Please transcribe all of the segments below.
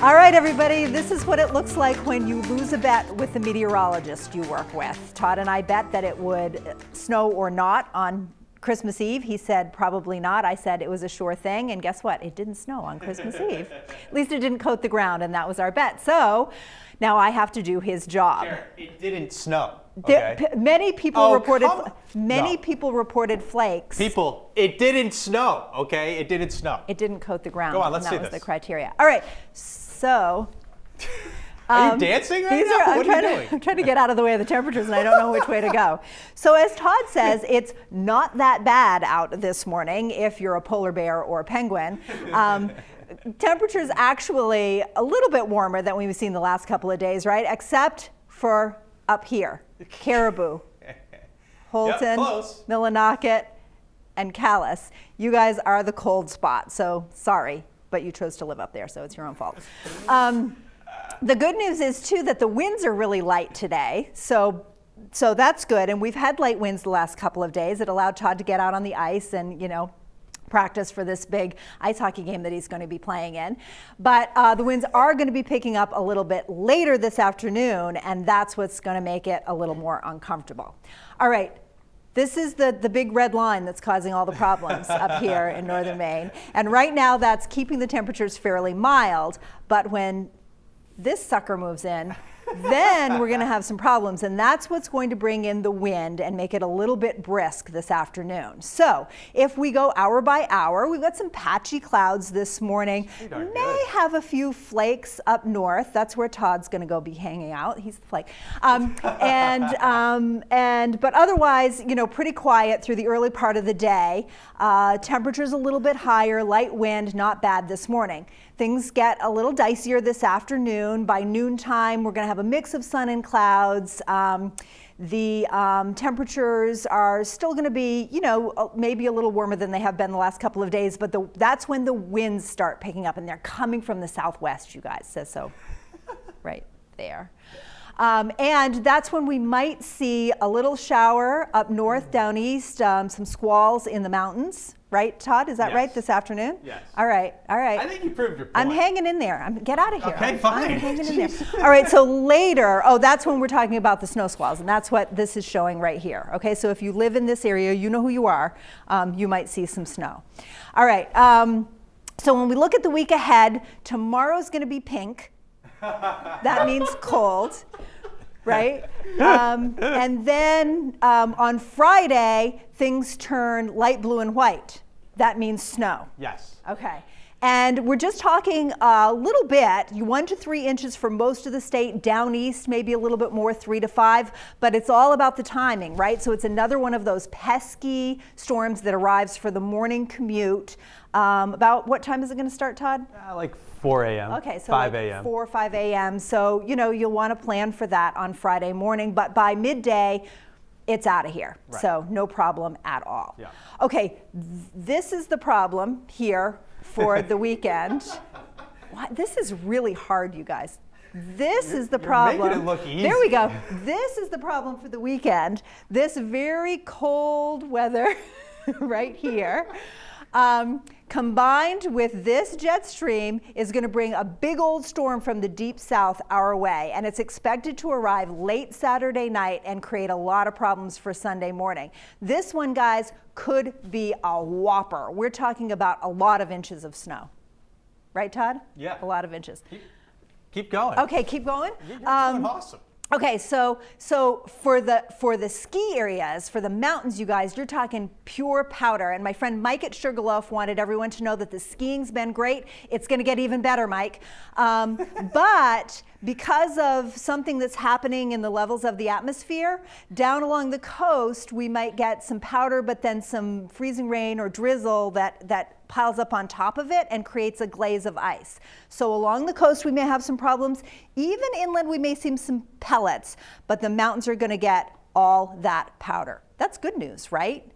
All right, everybody, this is what it looks like when you lose a bet with the meteorologist you work with. Todd and I bet that it would snow or not on Christmas Eve. He said probably not. I said it was a sure thing, and guess what? It didn't snow on Christmas Eve. At least it didn't coat the ground, and that was our bet. So now I have to do his job. Sharon, it didn't snow. Okay. Many people reported people reported flakes. It didn't snow. Okay, it didn't snow. It didn't coat the ground. Go on, let's see this. That was this. the criteria. All right, so. Are you dancing right now? What are you doing? I'm trying to get out of the way of the temperatures, and I don't know which way to go. So as Todd says, it's not that bad out this morning if you're a polar bear or a penguin. Temperatures actually a little bit warmer than we've seen the last couple of days, right? Except for up here, Caribou, Holton, Millinocket, and Calais. You guys are the cold spot, so sorry, but you chose to live up there, so it's your own fault. The good news is, too, that the winds are really light today, so that's good. And we've had light winds the last couple of days. It allowed Todd to get out on the ice and, practice for this big ice hockey game that he's going to be playing in. But the winds are going to be picking up a little bit later this afternoon, and that's what's going to make it a little more uncomfortable. All right. This is the big red line that's causing all the problems up here in northern Maine. And right now that's keeping the temperatures fairly mild, but when this sucker moves in, then we're going to have some problems, and that's what's going to bring in the wind and make it a little bit brisk this afternoon. So if we go hour by hour, we've got some patchy clouds this morning. May have a few flakes up north. That's where Todd's going to go be hanging out. He's the flake. But otherwise, pretty quiet through the early part of the day. Temperatures a little bit higher, light wind, not bad this morning. Things get a little dicier this afternoon. By noontime, we're going to have a mix of sun and clouds. The temperatures are still going to be, maybe a little warmer than they have been the last couple of days, but that's when the winds start picking up, and they're coming from the southwest, you guys. Says so right there. And that's when we might see a little shower up north, down east, some squalls in the mountains. Right, Todd? Is that right this afternoon? Yes. All right. I think you proved your point. I'm hanging in there. Get out of here. Okay, fine. I'm hanging in there. All right, so later, that's when we're talking about the snow squalls, and that's what this is showing right here. Okay, so if you live in this area, you know who you are. You might see some snow. All right, so when we look at the week ahead, tomorrow's going to be pink. That means cold. Right? And then on Friday, things turn light blue and white. That means snow. Yes. Okay. And we're just talking a little bit, 1 to 3 inches for most of the state, down east, maybe a little bit more, 3 to 5, but it's all about the timing, right? So it's another one of those pesky storms that arrives for the morning commute. About what time is it going to start, Todd? Like 4 a.m. Okay, so 5 like a.m. 4 or 5 a.m. So, you'll want to plan for that on Friday morning, but by midday, it's out of here. Right. So no problem at all. Yeah. Okay, this is the problem here for the weekend. This is really hard, you guys. This is the problem. Making it look easy. There we go. This is the problem for the weekend. This very cold weather right here. Combined with this jet stream is going to bring a big old storm from the deep south our way, and it's expected to arrive late Saturday night and create a lot of problems for Sunday morning. This one, guys, could be a whopper. We're talking about a lot of inches of snow. Right, Todd? Yeah. A lot of inches. Keep going. Okay, keep going. You're doing awesome. Okay, so for the ski areas, for the mountains, you guys, you're talking pure powder. And my friend Mike at Sugarloaf wanted everyone to know that the skiing's been great. It's going to get even better, Mike. But because of something that's happening in the levels of the atmosphere, down along the coast, we might get some powder, but then some freezing rain or drizzle that piles up on top of it and creates a glaze of ice. So along the coast, we may have some problems. Even inland, we may see some pellets, but the mountains are going to get all that powder. That's good news, right?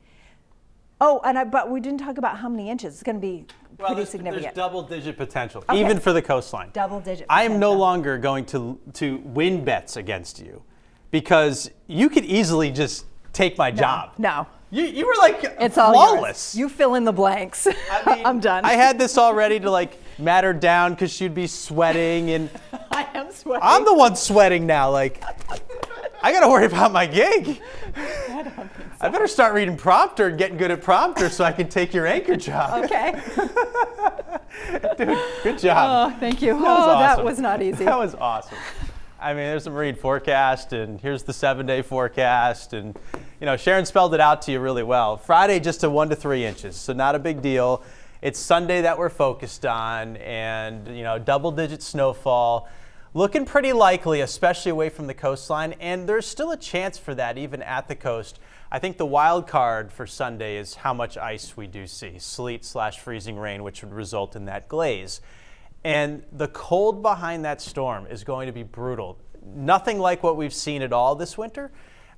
Oh, but we didn't talk about how many inches. It's going to be pretty significant. There's double-digit potential, even for the coastline. Double-digit I am no longer going to win bets against you because you could easily just take my job. No. You were like it's flawless. All yours. You fill in the blanks. I mean, I'm done. I had this all ready to mat her down because she'd be sweating, and I am sweating. I'm the one sweating now. Like, I got to worry about my gig. I don't think so. I better start reading prompter and getting good at prompter so I can take your anchor job. Okay. Dude, good job. Oh, thank you. That was That awesome. was not easy. That was awesome. I mean, there's the marine forecast, and here's the 7-day forecast, and Sharon spelled it out to you really well. Friday, just to 1 to 3 inches, so not a big deal. It's Sunday that we're focused on, and double-digit snowfall, looking pretty likely, especially away from the coastline, and there's still a chance for that even at the coast. I think the wild card for Sunday is how much ice we do see, sleet/freezing rain, which would result in that glaze. And the cold behind that storm is going to be brutal. Nothing like what we've seen at all this winter,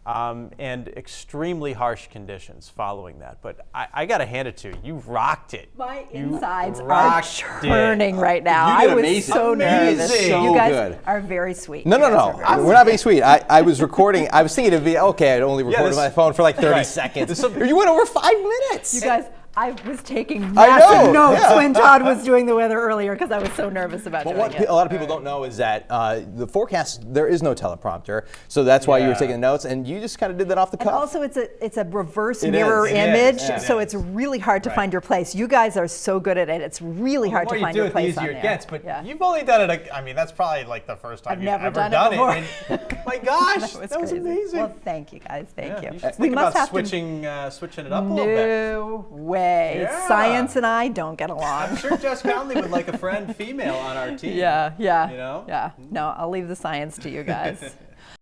and extremely harsh conditions following that. But I got to hand it to you. You rocked it. My insides are rocked churning right now. You did I was amazing. so nervous. Amazing. So You guys good. are very sweet. No, You guys are very we're not being sweet. I was recording. I was thinking it'd be okay. I'd only record this- my phone for like 30 Right. seconds. You went over 5 minutes. You guys, I was taking I massive know, notes yeah. when Todd was doing the weather earlier because I was so nervous about But doing what it. a lot of people don't know is that the forecast, there is no teleprompter, so that's why you were Yeah. taking the notes, and you just kind of did that off the And cuff. also, it's a reverse It mirror is. It image, is. Yeah. so it's really hard to find your place. You guys are so good at it. It's really hard to find your place on there. But Yeah. you've only done it. I mean, that's probably like the first time I've you've never ever done done it it. before. And, my gosh, that was crazy. amazing. Well, thank you guys. Thank Yeah, you. should We think must about have switching it up a to. little bit. No way. Yeah. Science and I don't get along. I'm sure Jess Conley would like a friend female on our team. Yeah. You know? Yeah. No, I'll leave the science to you guys.